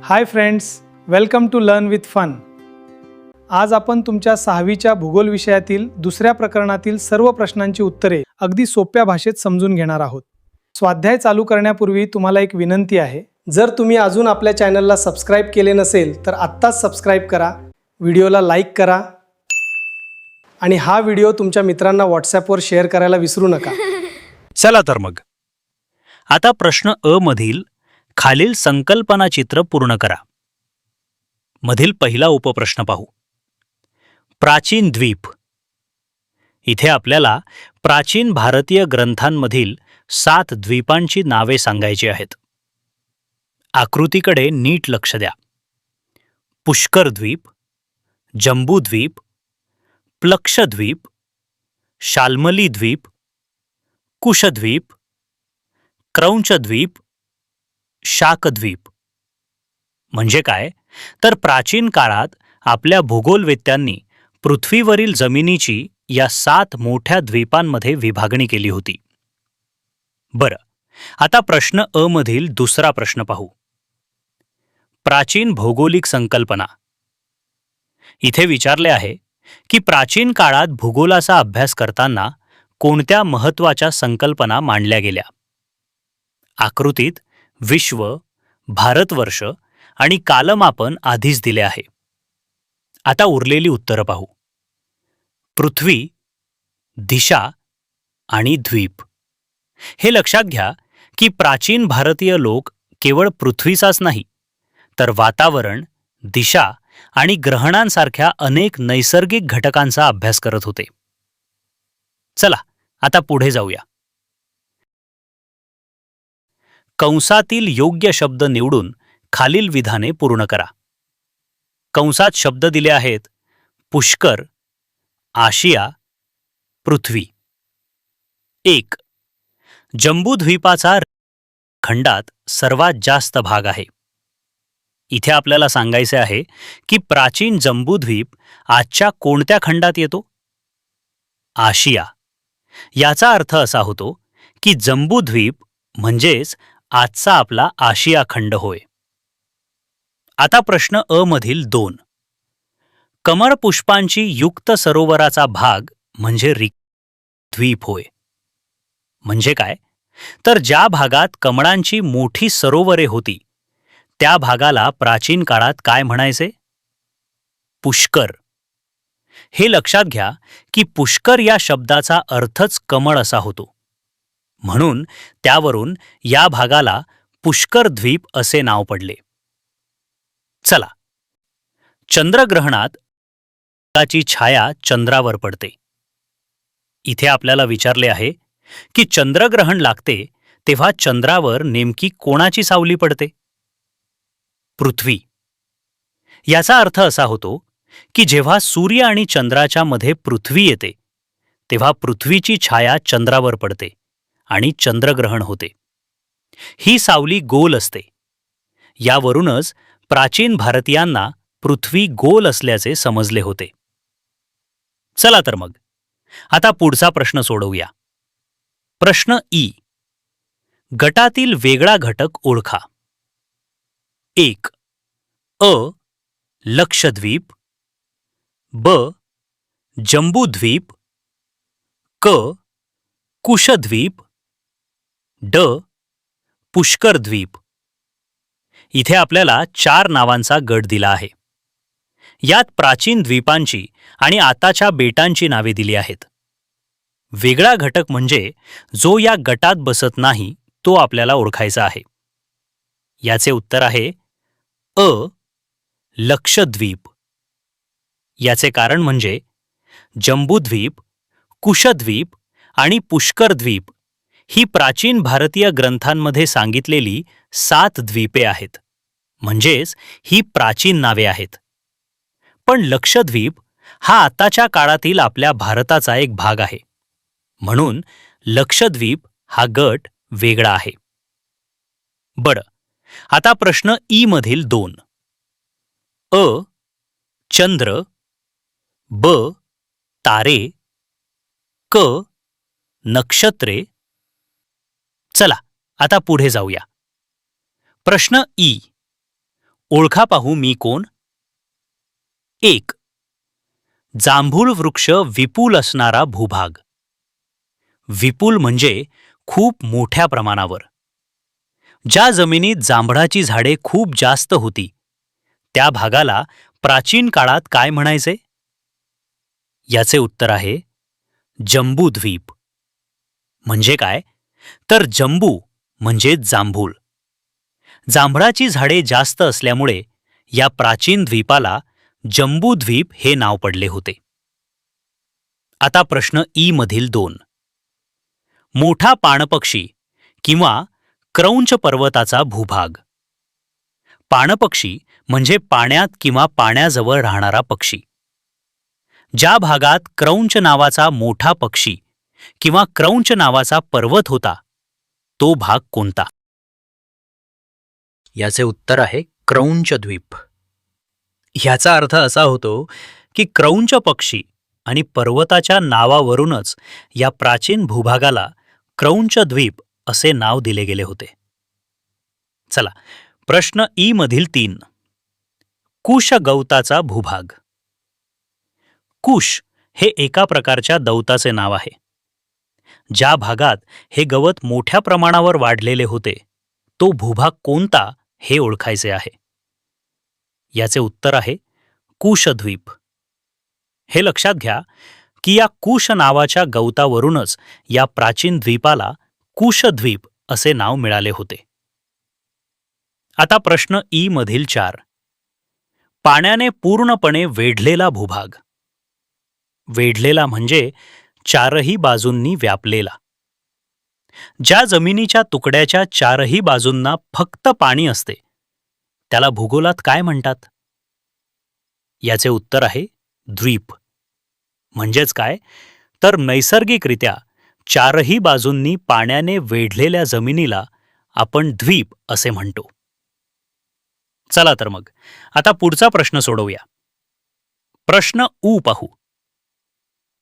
High friends, welcome to learn with fun. आज आपण तुमच्या 6वीच्या भूगोल विषयातील दुसऱ्या प्रकरणातील सर्व प्रश्नांची उत्तरे अगदी सोप्या भाषेत समजून घेणार आहोत। स्वाध्याय चालू करण्यापूर्वी तुम्हाला एक विनंती आहे, जर तुम्ही अजून आपल्या चॅनलला सबस्क्राइब केले नसेल तर आत्ताच सबस्क्राइब करा, व्हिडिओला लाईक करा आणि हा व्हिडिओ तुमच्या मित्रांना व्हॉट्सॲपवर शेअर करायला विसरू नका। चला तर मग आता प्रश्न अ मधील खालील संकल्पना चित्र पूर्ण करा। मधील पहिला उपप्रश्न पाहू। प्राचीन द्वीप। इथे आपल्याला प्राचीन भारतीय ग्रंथांमधील 7 द्वीपांची नावे सांगायची आहेत। आकृतीकडे नीट लक्ष द्या। पुष्कर द्वीप, जंबूद्वीप, प्लक्षद्वीप, शाल्मली द्वीप, कुशद्वीप, क्रौंचद्वीप, शाकद्वीप। म्हणजे काय तर प्राचीन काळात आपल्या भूगोलवेत्त्यांनी पृथ्वीवरील जमिनीची या 7 मोठ्या द्वीपांमध्ये विभागणी केली होती। बरं, आता प्रश्न अ मधील दुसरा प्रश्न पाहू। प्राचीन भौगोलिक संकल्पना। इथे विचारले आहे की प्राचीन काळात भूगोलाचा अभ्यास करताना कोणत्या महत्त्वाच्या संकल्पना मांडल्या गेल्या। आकृतीत विश्व, भारतवर्ष आणि कालमापन आधीच दिले आहे। आता उरलेली उत्तरं पाहू। पृथ्वी, दिशा आणि द्वीप। हे लक्षात घ्या की प्राचीन भारतीय लोक केवळ पृथ्वीचाच नाही तर वातावरण, दिशा आणि ग्रहणांसारख्या अनेक नैसर्गिक घटकांचा अभ्यास करत होते। चला आता पुढे जाऊया। कंसातील योग्य शब्द निवडून खालील विधाने पूर्ण करा। कंसात शब्द दिले आहेत पुष्कर, आशिया, पृथ्वी। 1. जंबूद्वीपाचा खंडात सर्वात जास्त भाग आहे। इथे आपल्याला सांगायचे आहे की प्राचीन जंबूद्वीप आजच्या कोणत्या खंडात येतो? आशिया। याचा अर्थ असा होतो की जंबूद्वीप म्हणजेच आजचा आपला आशिया खंड होय। आता प्रश्न अ मधील 2। कमळ पुष्पांची युक्त सरोवराचा भाग म्हणजे द्वीप होय। म्हणजे काय तर ज्या भागात कमळांची मोठी सरोवरे होती त्या भागाला प्राचीन काळात काय म्हणायचे? पुष्कर। हे लक्षात घ्या की पुष्कर या शब्दाचा अर्थच कमळ असा होतो, म्हणून त्यावरून या भागाला पुष्कर द्वीप असे नाव पडले। चला, चंद्रग्रहणात सूर्याची छाया चंद्रावर पडते। इथे आपल्याला विचारले आहे की चंद्रग्रहण लागते तेव्हा चंद्रावर नेमकी कोणाची सावली पडते? पृथ्वी। याचा अर्थ असा होतो की जेव्हा सूर्य आणि चंद्राच्या मध्ये पृथ्वी येते तेव्हा पृथ्वीची छाया चंद्रावर पडते आणि चंद्रग्रहण होते। ही सावली गोल असते। यावरूनच प्राचीन भारतीयांना पृथ्वी गोल असल्याचे समजले होते। चला तर मग आता पुढचा प्रश्न सोडवूया। प्रश्न ई। गटातील वेगळा घटक ओळखा। 1. अ. लक्षद्वीप, ब. जंबूद्वीप, क. कुशद्वीप, ड. पुष्करद्वीप। इथे आपल्याला 4 नावांचा गट दिला आहे। यात प्राचीन द्वीपांची आणि आताच्या बेटांची नावे दिली आहेत। वेगळा घटक म्हणजे जो या गटात बसत नाही तो आपल्याला ओळखायचा आहे। याचे उत्तर आहे अ. लक्षद्वीप। याचे कारण म्हणजे जंबूद्वीप, कुशद्वीप आणि पुष्करद्वीप ही प्राचीन भारतीय ग्रंथांमध्ये सांगितलेली 7 द्वीपे आहेत, म्हणजेच ही प्राचीन नावे आहेत। पण लक्षद्वीप हा आताच्या काळातील आपल्या भारताचा एक भाग आहे, म्हणून लक्षद्वीप हा गट वेगळा आहे। बरं, आता प्रश्न ई मधील 2। अ. चंद्र, ब. तारे, क. नक्षत्रे। चला आता पुढे जाऊया। प्रश्न ई। ओळखा पाहू मी कोण. 1. जांभूळ वृक्ष विपुल असणारा भूभाग. विपुल म्हणजे खूप मोठ्या प्रमाणावर. ज्या जमिनीत जांभळाची झाडे खूप जास्त होती त्या भागाला प्राचीन काळात काय म्हणायचे? याचे उत्तर आहे जंबूद्वीप. म्हणजे काय? तर जंबू म्हणजे जांभूळ. जांभळाची झाडे जास्त असल्यामुळे या प्राचीन द्वीपाला जंबूद्वीप हे नाव पडले होते. आता प्रश्न ई मधील 2. मोठा पाणपक्षी किंवा क्रौंच पर्वताचा भूभाग. पाणपक्षी म्हणजे पाण्यात किंवा पाण्याजवळ राहणारा पक्षी. ज्या भागात क्रौंच नावाचा मोठा पक्षी किंवा क्रौंच नावाचा पर्वत होता तो भाग कोणता? याचे उत्तर आहे क्रौंच द्वीप. ह्याचा अर्थ असा होतो की क्रौंच पक्षी आणि पर्वताच्या नावावरूनच या प्राचीन भूभागाला क्रौंच द्वीप असे नाव दिले गेले होते. चला, प्रश्न ई मधील 3. कुश गवताचा भूभाग. कुश हे एका प्रकारच्या दौताचे नाव आहे. ज्या भागात हे गवत मोठ्या प्रमाणावर वाढलेले होते तो भूभाग कोणता हे ओळखायचे आहे. याचे उत्तर आहे कुशद्वीप. हे लक्षात घ्या की या कुश नावाच्या गवतावरूनच या प्राचीन द्वीपाला कुशद्वीप असे नाव मिळाले होते. आता प्रश्न ई मधील 4. पाण्याने पूर्णपणे वेढलेला भूभाग. वेढलेला म्हणजे चारही बाजूंनी व्यापलेला. ज्या जमिनीच्या तुकड्याच्या चारही बाजूंना फक्त पाणी असते त्याला भूगोलात काय म्हणतात? याचे उत्तर आहे द्वीप. म्हणजेच काय? तर नैसर्गिकरित्या चारही बाजूंनी पाण्याने वेढलेल्या जमिनीला आपण द्वीप असे म्हणतो. चला तर मग आता पुढचा प्रश्न सोडवूया. प्रश्न ऊ पाहू.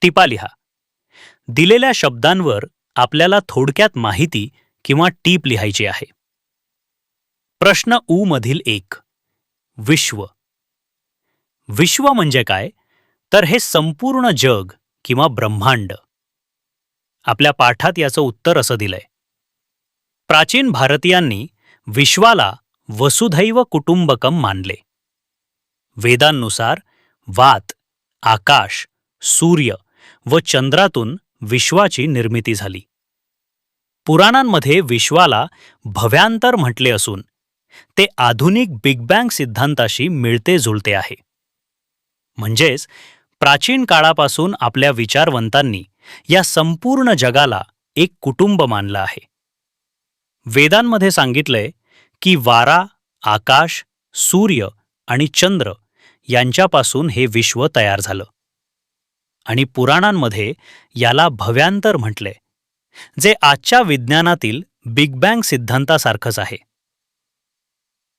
टिपा लिहा. दिलेल्या शब्दांवर आपल्याला थोडक्यात माहिती किंवा टीप लिहायची आहे. प्रश्न ऊ मधील 1. विश्व. विश्व म्हणजे काय? तर हे संपूर्ण जग किंवा ब्रह्मांड. आपल्या पाठात याचं उत्तर असं दिलंय. प्राचीन भारतीयांनी विश्वाला वसुधैव कुटुंबकम मानले. वेदांनुसार वात, आकाश, सूर्य व चंद्रातून विश्वाची निर्मिती झाली. पुराणांमध्ये विश्वाला भव्यांतर म्हटले असून ते आधुनिक बिग बँग सिद्धांताशी मिळते जुळते आहे. म्हणजेच प्राचीन काळापासून आपल्या विचारवंतांनी या संपूर्ण जगाला एक कुटुंब मानलं आहे. वेदांमध्ये सांगितलंय की वारा, आकाश, सूर्य आणि चंद्र यांच्यापासून हे विश्व तयार झालं. आणि पुराणांमध्ये याला भव्यांतर म्हटले, जे आजच्या विज्ञानातील बिग बँग सिद्धांतासारखंच आहे.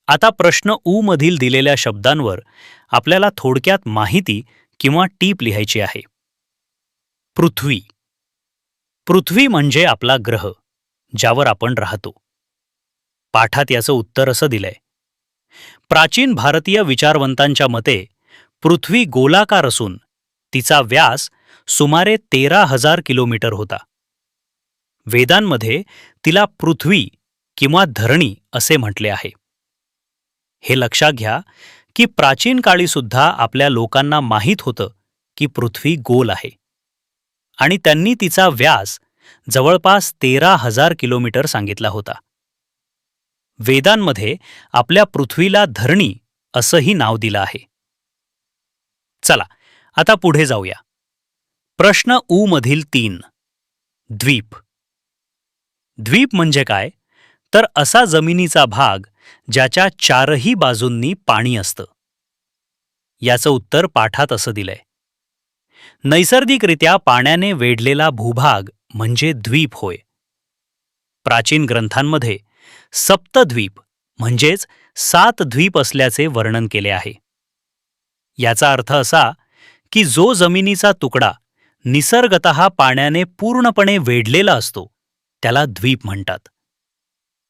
आता प्रश्न ऊ मधील दिलेल्या शब्दांवर आपल्याला थोडक्यात माहिती किंवा टीप लिहायची आहे. पृथ्वी. पृथ्वी म्हणजे आपला ग्रह, ज्यावर आपण राहतो. पाठात याचं उत्तर असं दिलंय. प्राचीन भारतीय विचारवंतांच्या मते पृथ्वी गोलाकार असून तिचा व्यास सुमारे 13,000 किलोमीटर होता. वेदांमध्ये तिला पृथ्वी किंवा धरणी असे म्हटले आहे. हे लक्षात घ्या की प्राचीन काळी सुद्धा आपल्या लोकांना माहीत होतं की पृथ्वी गोल आहे आणि त्यांनी तिचा व्यास जवळपास 13,000 किलोमीटर सांगितला होता. वेदांमध्ये आपल्या पृथ्वीला धरणी असंही नाव दिलं आहे. चला आता पुढे जाऊया. प्रश्न ऊ मधील 3. द्वीप. द्वीप म्हणजे काय? तर असा जमिनीचा भाग ज्याच्या चारही बाजूंनी पाणी असतं. याचं उत्तर पाठात असं दिलंय. नैसर्गिकरित्या पाण्याने वेढलेला भूभाग म्हणजे द्वीप होय. प्राचीन ग्रंथांमध्ये सप्तद्वीप म्हणजेच 7 द्वीप असल्याचे वर्णन केले आहे. याचा अर्थ असा की जो जमिनीचा तुकडा निसर्गतः पाण्याने पूर्णपणे वेढलेला असतो त्याला द्वीप म्हणतात.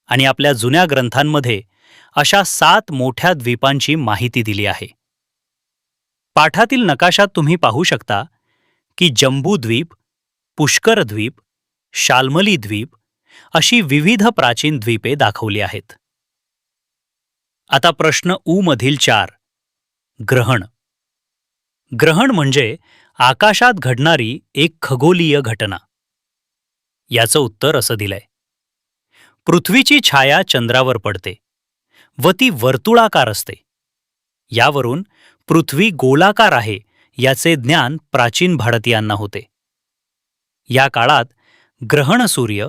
आणि आपल्या जुन्या ग्रंथांमध्ये अशा 7 मोठ्या द्वीपांची माहिती दिली आहे. पाठातील नकाशात तुम्ही पाहू शकता की जंबू द्वीप, पुष्कर द्वीप, शाल्मली द्वीप अशी विविध प्राचीन द्वीपे दाखवली आहेत. आता प्रश्न उ मधील 4. ग्रहण. ग्रहण म्हणजे आकाशात घडणारी एक खगोलीय घटना. याचं उत्तर असं दिलंय: पृथ्वीची छाया चंद्रावर पडते व ती वर्तुळाकार असते. यावरून पृथ्वी गोलाकार आहे याचे ज्ञान प्राचीन भारतीयांना होते. या काळात ग्रहण सूर्य,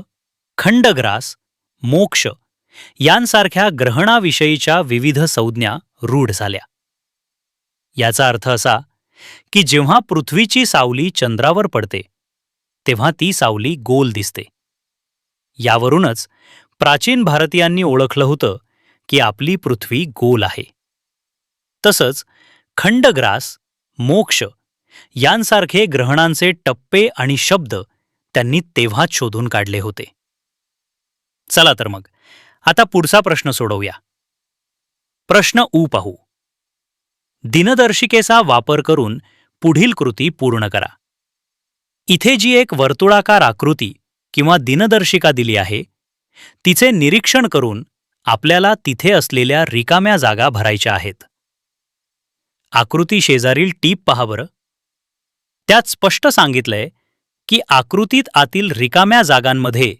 खंडग्रास, मोक्ष यांसारख्या ग्रहणाविषयीच्या विविध संज्ञा रूढ झाल्या. याचा अर्थ असा की जेव्हा पृथ्वीची सावली चंद्रावर पडते तेव्हा ती सावली गोल दिसते. यावरूनच प्राचीन भारतीयांनी ओळखलं होतं की आपली पृथ्वी गोल आहे. तसंच खंडग्रास, मोक्ष यांसारखे ग्रहणांचे टप्पे आणि शब्द त्यांनी तेव्हाच शोधून काढले होते. चला तर मग आता पुढचा प्रश्न सोडवूया. प्रश्न उ पाहू. दिनदर्शिकेचा वापर करून पुढील कृती पूर्ण करा. इथे जी एक वर्तुळाकार आकृती किंवा दिनदर्शिका दिली आहे तिचे निरीक्षण करून आपल्याला तिथे असलेल्या रिकाम्या जागा भरायच्या आहेत. आकृती शेजारील टीप पहा बरं. त्यात स्पष्ट सांगितलंय की आकृतीत आतील रिकाम्या जागांमध्ये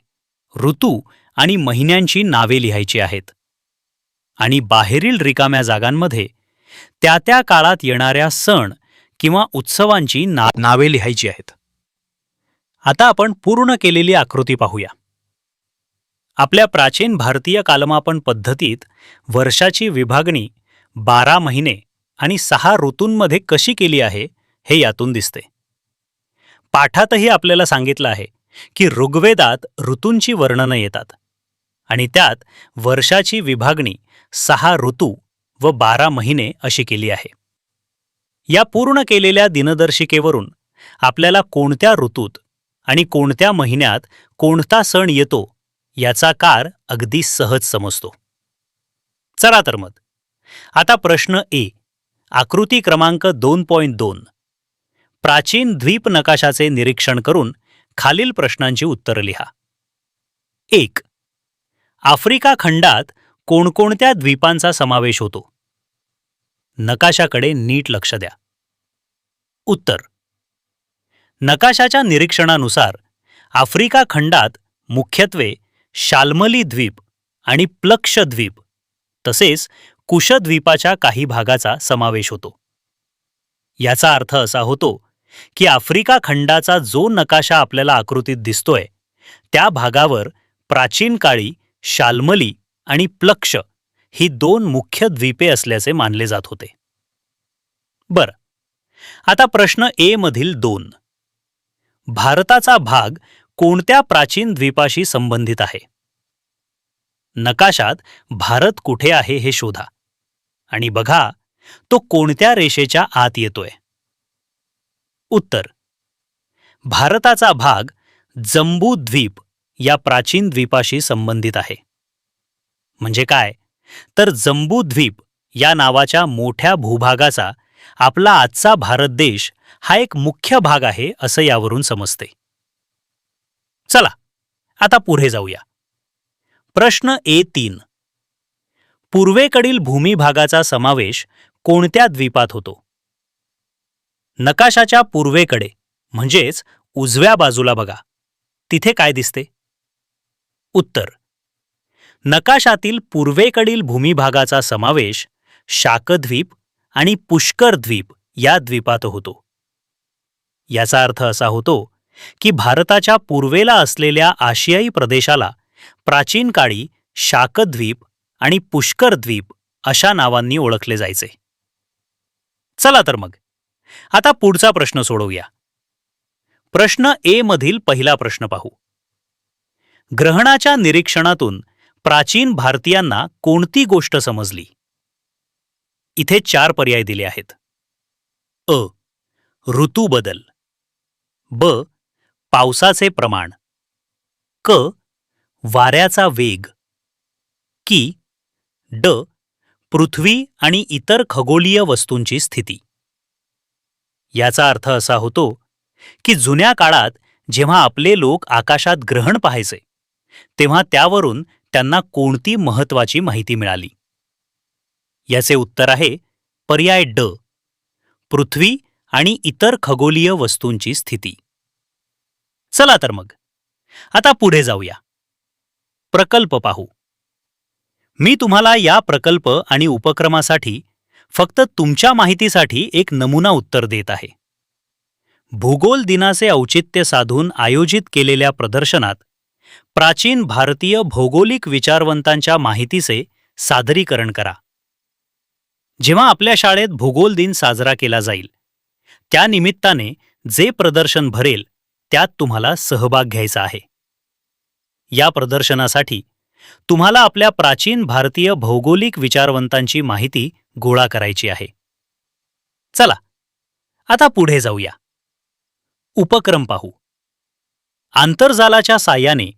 ऋतू आणि महिन्यांची नावे लिहायची आहेत आणि बाहेरील रिकाम्या जागांमध्ये त्या त्या काळात येणाऱ्या सण किंवा उत्सवांची नावे लिहायची आहेत. आता आपण पूर्ण केलेली आकृती पाहूया. आपल्या प्राचीन भारतीय कालमापन पद्धतीत वर्षाची विभागणी 12 महिने आणि 6 ऋतूंमध्ये कशी केली आहे हे यातून दिसते. पाठातही आपल्याला सांगितलं आहे की ऋग्वेदात ऋतूंची वर्णनं येतात आणि त्यात वर्षाची विभागणी 6 ऋतू व 12 महिने अशी केली आहे. या पूर्ण केलेल्या दिनदर्शिकेवरून आपल्याला कोणत्या ऋतूत आणि कोणत्या महिन्यात कोणता सण येतो याचा कार अगदी सहज समजतो. चला तर मग आता प्रश्न ए, आकृती क्रमांक 2.2. प्राचीन द्वीप नकाशाचे निरीक्षण करून खालील प्रश्नांची उत्तरं लिहा. 1. आफ्रिका खंडात कोणकोणत्या द्वीपांचा समावेश होतो? नकाशाकडे नीट लक्ष द्या. उत्तर: नकाशाच्या निरीक्षणानुसार आफ्रिका खंडात मुख्यत्वे शाल्मली द्वीप आणि प्लक्ष द्वीप तसेच कुशद्वीपाच्या काही भागाचा समावेश होतो. याचा अर्थ असा होतो की आफ्रिका खंडाचा जो नकाशा आपल्याला आकृतीत दिसतोय त्या भागावर प्राचीन काळी शाल्मली आणि प्लक्ष ही 2 मुख्य द्वीपे असल्याचे मानले जात होते. बरं, आता प्रश्न ए मधील 2. भारताचा भाग कोणत्या प्राचीन द्वीपाशी संबंधित आहे? नकाशात भारत कुठे आहे हे शोधा आणि बघा तो कोणत्या रेषेच्या आत येतोय. उत्तर: भारताचा भाग जंबू द्वीप या प्राचीन द्वीपाशी संबंधित आहे. म्हणजे काय तर जंबू द्वीप या नावाच्या मोठ्या भूभागाचा आपला आजचा भारत देश हा एक मुख्य भाग आहे असं यावरून समजते. चला आता पुढे जाऊया. प्रश्न ए3. पूर्वेकडील भूमिभागाचा समावेश कोणत्या द्वीपात होतो? नकाशाच्या पूर्वेकडे म्हणजेच उजव्या बाजूला बघा, तिथे काय दिसते? उत्तर: नकाशातील पूर्वेकडील भूमिभागाचा समावेश शाकद्वीप आणि पुष्कर द्वीप या द्वीपात होतो. याचा अर्थ असा होतो की भारताच्या पूर्वेला असलेल्या आशियाई प्रदेशाला प्राचीन काळी शाकद्वीप आणि पुष्कर द्वीप अशा नावांनी ओळखले जायचे. चला तर मग आता पुढचा प्रश्न सोडवूया. प्रश्न ए मधील पहिला प्रश्न पाहू. ग्रहणाच्या निरीक्षणातून प्राचीन भारतीयांना कोणती गोष्ट समजली? इथे 4 पर्याय दिले आहेत. अ. ऋतू बदल. ब. पावसाचे प्रमाण. क. वाऱ्याचा वेग. की. ड. पृथ्वी आणि इतर खगोलीय वस्तूंची स्थिती. याचा अर्थ असा होतो की जुन्या काळात जेव्हा आपले लोक आकाशात ग्रहण पाहायचे तेव्हा त्यावरून त्यांना कोणती महत्वाची माहिती मिळाली. याचे उत्तर आहे पर्याय ड. पृथ्वी आणि इतर खगोलीय वस्तूंची स्थिती. चला तर मग आता पुढे जाऊया. प्रकल्प पाहू. मी तुम्हाला या प्रकल्प आणि उपक्रमासाठी फक्त तुमच्या माहितीसाठी एक नमुना उत्तर देत आहे. भूगोल दिनाचे औचित्य साधून आयोजित केलेल्या प्रदर्शनात प्राचीन भारतीय भौगोलिक विचारवंतांच्या माहितीचे सादरीकरण करा. जेव्हा आपल्या शाळेत भूगोल दिन साजरा केला जाईल त्या निमित्ताने जे प्रदर्शन भरेल त्यात तुम्हाला सहभाग घ्यायचा आहे. या प्रदर्शनासाठी तुम्हाला आपल्या प्राचीन भारतीय भौगोलिक विचारवंतांची माहिती गोळा करायची आहे. चला आता पुढे जाऊया. उपक्रम पाहू. आंतरजालाच्या साहाय्याने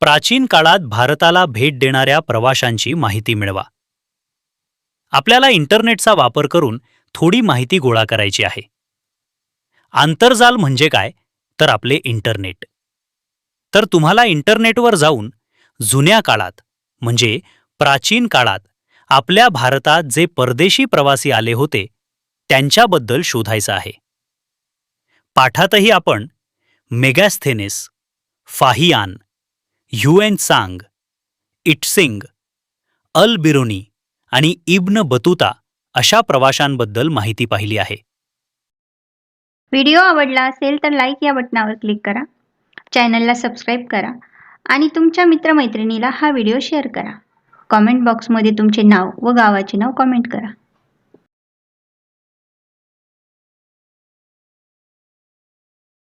प्राचीन काळात भारताला भेट देणाऱ्या प्रवाशांची माहिती मिळवा. आपल्याला इंटरनेटचा वापर करून थोडी माहिती गोळा करायची आहे. आंतरजाल म्हणजे काय तर आपले इंटरनेट. तर तुम्हाला इंटरनेटवर जाऊन जुन्या काळात म्हणजे प्राचीन काळात आपल्या भारतात जे परदेशी प्रवासी आले होते त्यांच्याबद्दल शोधायचं आहे. पाठातही आपण मेगॅस्थेनेस, फाहियान, ह्युएन इट्सिंग, अल बिरुनी आणि इब्न बतूता अशा प्रवाशांबद्दल माहिती पाहिली आहे. व्हिडिओ आवडला असेल तर लाईक या बटनावर क्लिक करा, चॅनलला सबस्क्राईब करा आणि तुमच्या मित्रमैत्रिणीला हा व्हिडिओ शेअर करा. कॉमेंट बॉक्समध्ये तुमचे नाव व गावाचे नाव कॉमेंट करा.